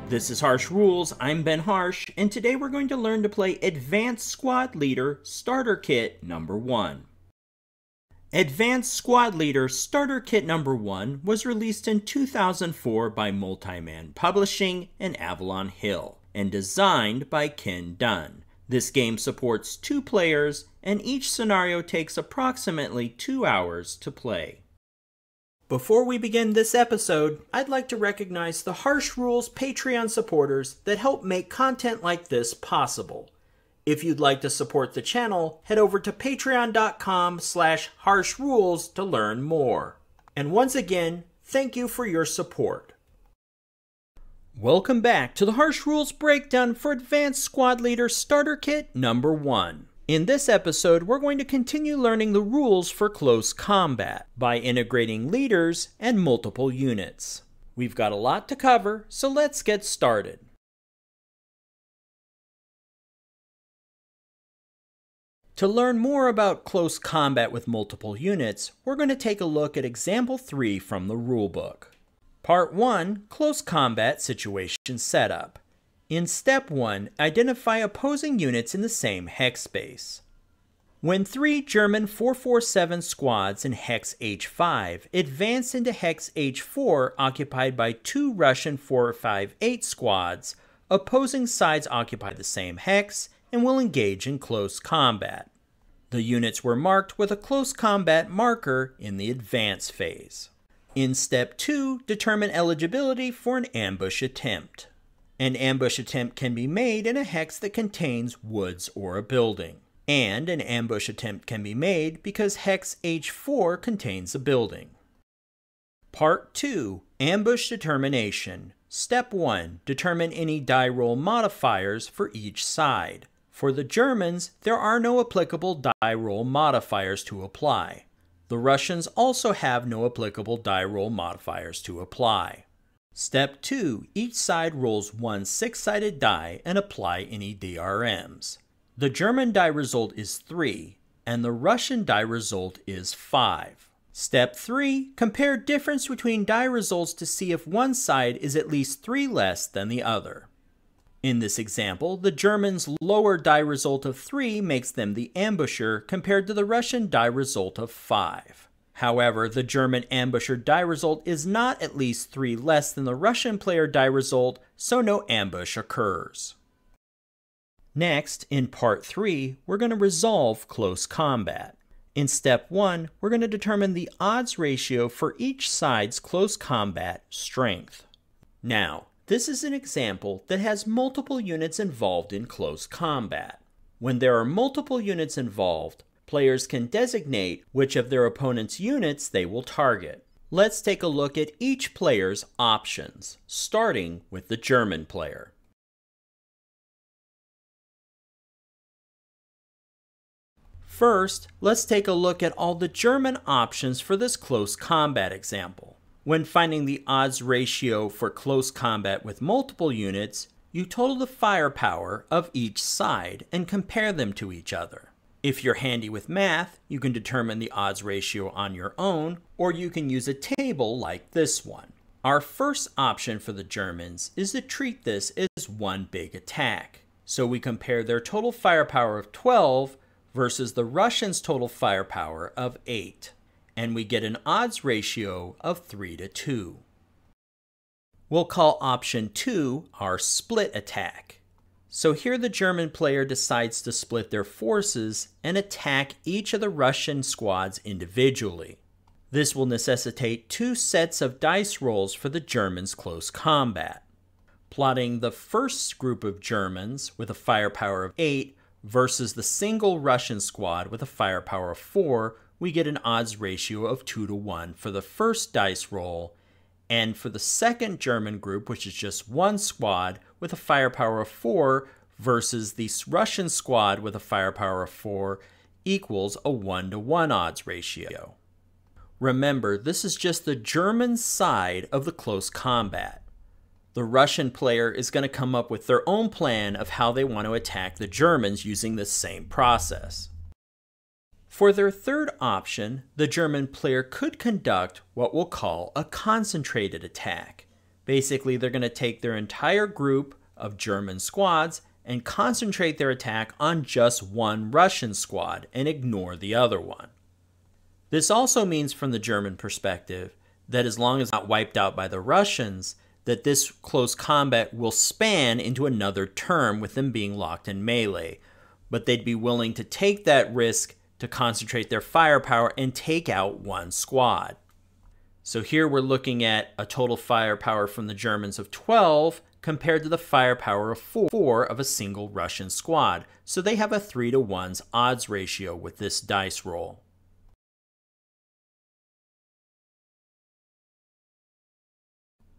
This is Harsh Rules, I'm Ben Harsh, and today we're going to learn to play Advanced Squad Leader Starter Kit number 1. Advanced Squad Leader Starter Kit number 1 was released in 2004 by Multiman Publishing and Avalon Hill, and designed by Ken Dunn. This game supports 2 players, and each scenario takes approximately 2 hours to play. Before we begin this episode, I'd like to recognize the Harsh Rules Patreon supporters that help make content like this possible. If you'd like to support the channel, head over to patreon.com/harshrules to learn more. And once again, thank you for your support. Welcome back to the Harsh Rules breakdown for Advanced Squad Leader Starter Kit number 1. In this episode, we're going to continue learning the rules for close combat by integrating leaders and multiple units. We've got a lot to cover, so let's get started. To learn more about close combat with multiple units, we're going to take a look at example 3 from the rulebook. Part 1, Close Combat Situation Setup. In Step 1, identify opposing units in the same hex space. When 3 German 447 squads in hex H5 advance into hex H4 occupied by 2 Russian 458 squads, opposing sides occupy the same hex and will engage in close combat. The units were marked with a close combat marker in the advance phase. In Step 2, determine eligibility for an ambush attempt. An ambush attempt can be made in a hex that contains woods or a building. And an ambush attempt can be made because hex H4 contains a building. Part 2, Ambush Determination. Step 1, determine any die roll modifiers for each side. For the Germans, there are no applicable die roll modifiers to apply. The Russians also have no applicable die roll modifiers to apply. Step 2, each side rolls 1 6-sided die and apply any DRMs. The German die result is 3, and the Russian die result is 5. Step 3, compare difference between die results to see if one side is at least 3 less than the other. In this example, the Germans' lower die result of 3 makes them the ambusher compared to the Russian die result of 5. However, the German ambusher die result is not at least 3 less than the Russian player die result, so no ambush occurs. Next, in Part 3, we're going to resolve close combat. In Step 1, we're going to determine the odds ratio for each side's close combat strength. Now, this is an example that has multiple units involved in close combat. When there are multiple units involved, players can designate which of their opponent's units they will target. Let's take a look at each player's options, starting with the German player. First, let's take a look at all the German options for this close combat example. When finding the odds ratio for close combat with multiple units, you total the firepower of each side and compare them to each other. If you're handy with math, you can determine the odds ratio on your own, or you can use a table like this one. Our first option for the Germans is to treat this as one big attack. So we compare their total firepower of 12 versus the Russians' total firepower of 8. And we get an odds ratio of 3-2. We'll call option 2 our split attack. So here the German player decides to split their forces and attack each of the Russian squads individually. This will necessitate 2 sets of dice rolls for the Germans' close combat. Plotting the first group of Germans with a firepower of 8 versus the single Russian squad with a firepower of 4, we get an odds ratio of 2-1 for the first dice roll, and for the second German group, which is just one squad with a firepower of 4 versus the Russian squad with a firepower of 4, equals a 1-to-1 odds ratio. Remember, this is just the German side of the close combat. The Russian player is going to come up with their own plan of how they want to attack the Germans using this same process. For their third option, the German player could conduct what we'll call a concentrated attack. Basically, they're going to take their entire group of German squads and concentrate their attack on just one Russian squad and ignore the other one. This also means from the German perspective that as long as not wiped out by the Russians, that this close combat will span into another term with them being locked in melee, but they'd be willing to take that risk to concentrate their firepower and take out one squad. So here we're looking at a total firepower from the Germans of 12 compared to the firepower of 4 of a single Russian squad. So they have a 3-to-1 odds ratio with this dice roll.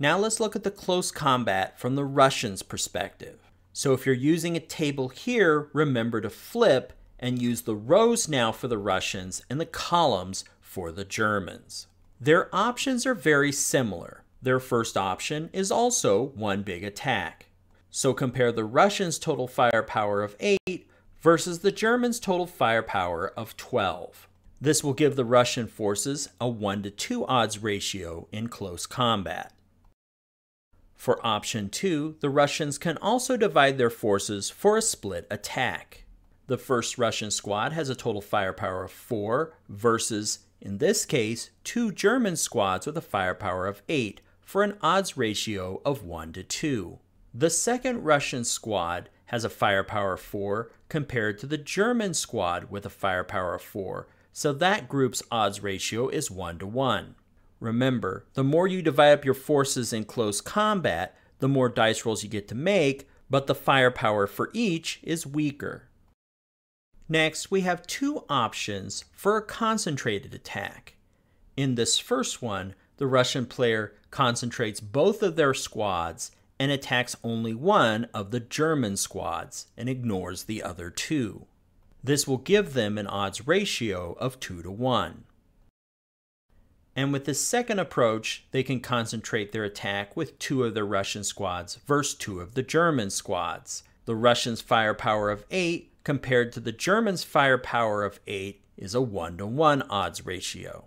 Now let's look at the close combat from the Russians' perspective. So if you're using a table here, remember to flip and use the rows now for the Russians and the columns for the Germans. Their options are very similar. Their first option is also one big attack. So compare the Russians' total firepower of 8 versus the Germans' total firepower of 12. This will give the Russian forces a 1-to-2 odds ratio in close combat. For option 2, the Russians can also divide their forces for a split attack. The first Russian squad has a total firepower of 4 versus, in this case, 2 German squads with a firepower of 8 for an odds ratio of 1-to-2. The second Russian squad has a firepower of 4 compared to the German squad with a firepower of 4, so that group's odds ratio is 1-to-1. Remember, the more you divide up your forces in close combat, the more dice rolls you get to make, but the firepower for each is weaker. Next, we have 2 options for a concentrated attack. In this first one, the Russian player concentrates both of their squads and attacks only one of the German squads and ignores the other 2. This will give them an odds ratio of 2-to-1. And with this second approach, they can concentrate their attack with 2 of the Russian squads versus 2 of the German squads. The Russians' firepower of 8 compared to the Germans' firepower of 8 is a 1-to-1 odds ratio.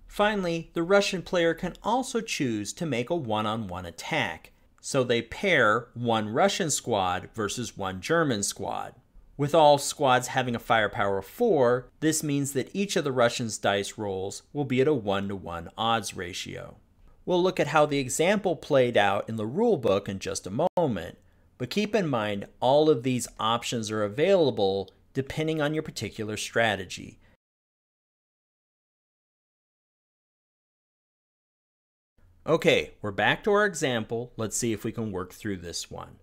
Finally, the Russian player can also choose to make a one-on-one attack, so they pair 1 Russian squad versus 1 German squad. With all squads having a firepower of 4, this means that each of the Russians' dice rolls will be at a 1-to-1 odds ratio. We'll look at how the example played out in the rulebook in just a moment, but keep in mind all of these options are available depending on your particular strategy. Okay, we're back to our example. Let's see if we can work through this one.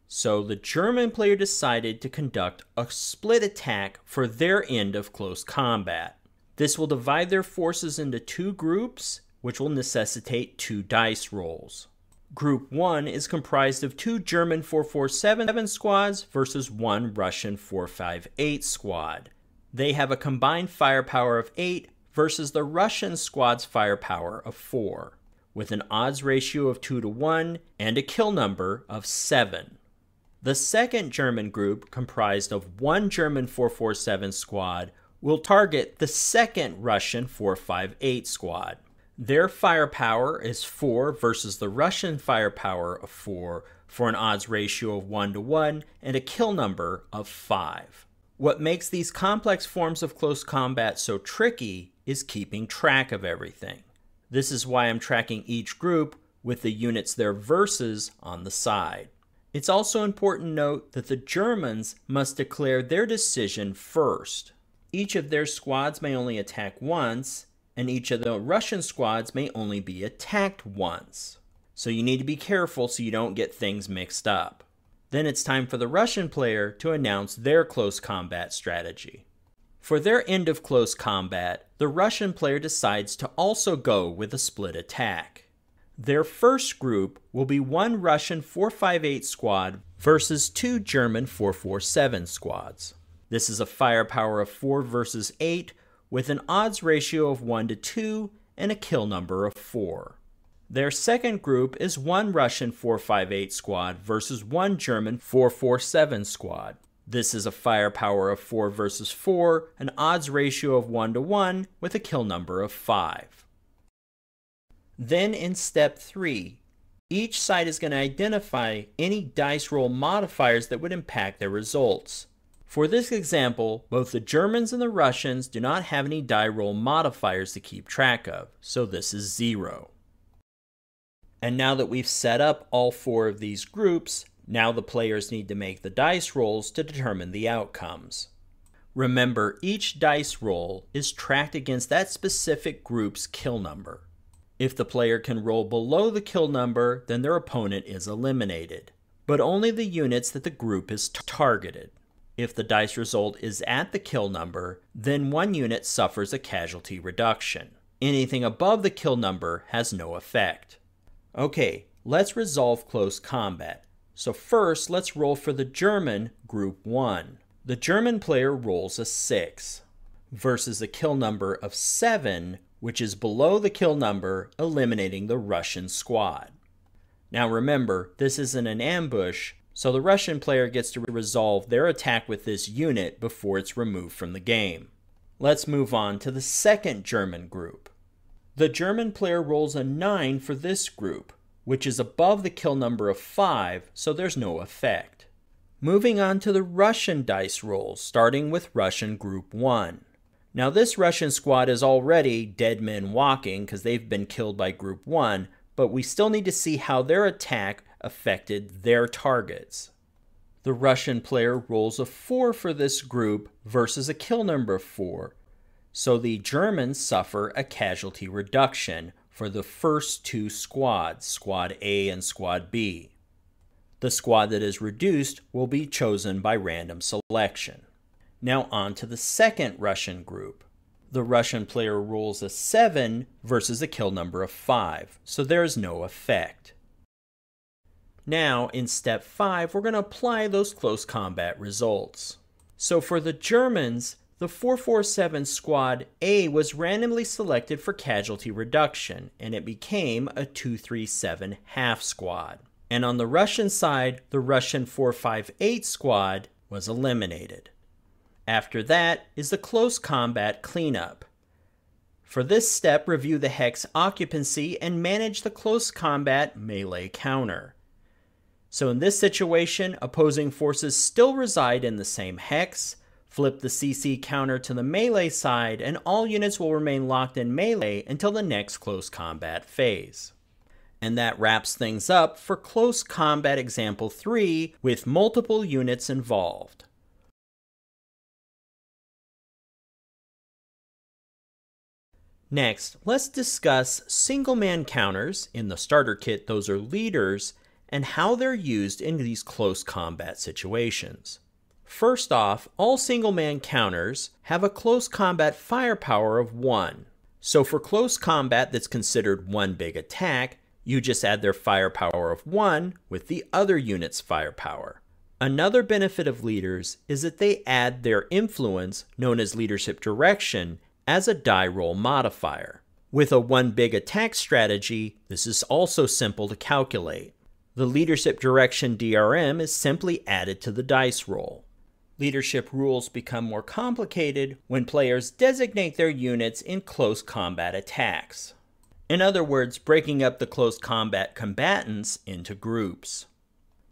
So the German player decided to conduct a split attack for their end of close combat. This will divide their forces into 2 groups, which will necessitate 2 dice rolls. Group 1 is comprised of 2 German 447 squads versus 1 Russian 458 squad. They have a combined firepower of 8 versus the Russian squad's firepower of 4, with an odds ratio of 2-to-1 and a kill number of 7. The second German group, comprised of 1 German 447 squad, will target the second Russian 458 squad. Their firepower is 4 versus the Russian firepower of 4 for an odds ratio of 1-to-1 and a kill number of 5. What makes these complex forms of close combat so tricky is keeping track of everything. This is why I'm tracking each group with the units their versus on the side. It's also important to note that the Germans must declare their decision first. Each of their squads may only attack once, and each of the Russian squads may only be attacked once. So you need to be careful so you don't get things mixed up. Then it's time for the Russian player to announce their close combat strategy. For their end of close combat, the Russian player decides to also go with a split attack. Their first group will be 1 Russian 458 squad versus 2 German 447 squads. This is a firepower of 4 versus 8 with an odds ratio of 1-to-2 and a kill number of 4. Their second group is 1 Russian 458 squad versus 1 German 447 squad. This is a firepower of 4 versus 4, an odds ratio of 1-to-1 with a kill number of 5. Then in step 3, each side is going to identify any dice roll modifiers that would impact their results. For this example, both the Germans and the Russians do not have any die roll modifiers to keep track of, so this is 0. And now that we've set up all 4 of these groups, now the players need to make the dice rolls to determine the outcomes. Remember, each dice roll is tracked against that specific group's kill number. If the player can roll below the kill number, then their opponent is eliminated, but only the units that the group is targeted. If the dice result is at the kill number, then one unit suffers a casualty reduction. Anything above the kill number has no effect. Okay, let's resolve close combat. So first, let's roll for the German Group 1. The German player rolls a 6 versus a kill number of 7, which is below the kill number, eliminating the Russian squad. Now remember, this isn't an ambush, so the Russian player gets to resolve their attack with this unit before it's removed from the game. Let's move on to the second German group. The German player rolls a 9 for this group, which is above the kill number of 5, so there's no effect. Moving on to the Russian dice rolls, starting with Russian Group 1. Now this Russian squad is already dead men walking because they've been killed by Group 1, but we still need to see how their attack affected their targets. The Russian player rolls a 4 for this group versus a kill number of 4, so the Germans suffer a casualty reduction for the first 2 squads, Squad A and Squad B. The squad that is reduced will be chosen by random selection. Now on to the second Russian group. The Russian player rolls a 7 versus a kill number of 5, so there is no effect. Now in step 5, we're going to apply those close combat results. So for the Germans, the 447 Squad A was randomly selected for casualty reduction, and it became a 237 half squad. And on the Russian side, the Russian 458 squad was eliminated. After that is the close combat cleanup. For this step, review the hex occupancy and manage the close combat melee counter. So in this situation, opposing forces still reside in the same hex. Flip the CC counter to the melee side, and all units will remain locked in melee until the next close combat phase. And that wraps things up for Close Combat Example 3 with multiple units involved. Next, let's discuss single-man counters. In the starter kit, those are leaders, and how they're used in these close combat situations. First off, all single-man counters have a close combat firepower of 1. So for close combat that's considered one big attack, you just add their firepower of 1 with the other unit's firepower. Another benefit of leaders is that they add their influence, known as leadership direction, as a die roll modifier. With a one big attack strategy, this is also simple to calculate. The leadership direction DRM is simply added to the dice roll. Leadership rules become more complicated when players designate their units in close combat attacks. In other words, breaking up the close combat combatants into groups.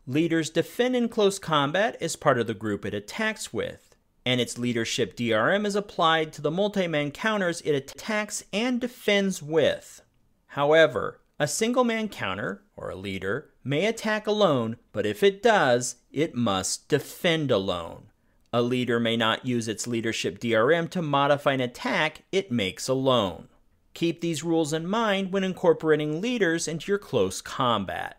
Leaders defend in close combat as part of the group it attacks with, and its leadership DRM is applied to the multi-man counters it attacks and defends with. However, a single-man counter, or a leader, may attack alone, but if it does, it must defend alone. A leader may not use its leadership DRM to modify an attack it makes alone. Keep these rules in mind when incorporating leaders into your close combat.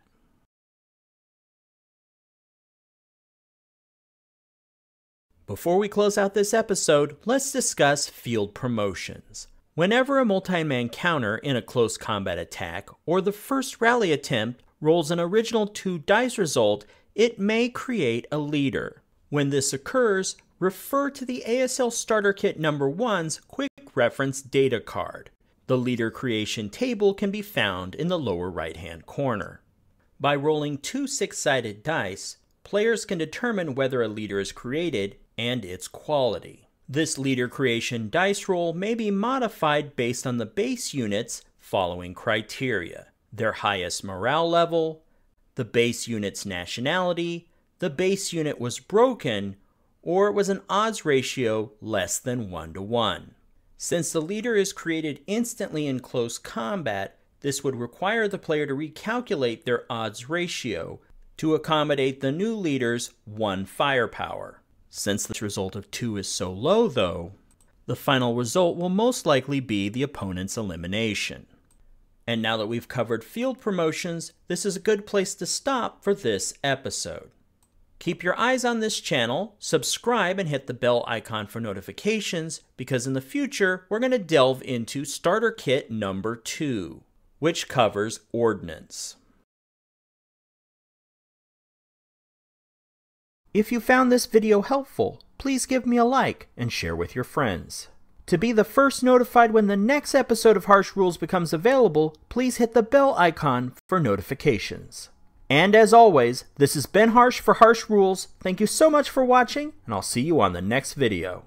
Before we close out this episode, let's discuss field promotions. Whenever a multi-man counter in a close combat attack or the first rally attempt rolls an original 2 dice result, it may create a leader. When this occurs, refer to the ASL Starter Kit number 1's Quick Reference Data card. The leader creation table can be found in the lower right-hand corner. By rolling 2 6-sided dice, players can determine whether a leader is created and its quality. This leader creation dice roll may be modified based on the base units following criteria: their highest morale level, the base unit's nationality, the base unit was broken, or it was an odds ratio less than 1-to-1. Since the leader is created instantly in close combat, this would require the player to recalculate their odds ratio to accommodate the new leader's 1 firepower. Since the result of 2 is so low, though, the final result will most likely be the opponent's elimination. And now that we've covered field promotions, this is a good place to stop for this episode. Keep your eyes on this channel, subscribe, and hit the bell icon for notifications, because in the future, we're going to delve into Starter Kit number 2, which covers Ordnance. If you found this video helpful, please give me a like and share with your friends. To be the first notified when the next episode of Harsh Rules becomes available, please hit the bell icon for notifications. And as always, this has been Harsh for Harsh Rules. Thank you so much for watching, and I'll see you on the next video.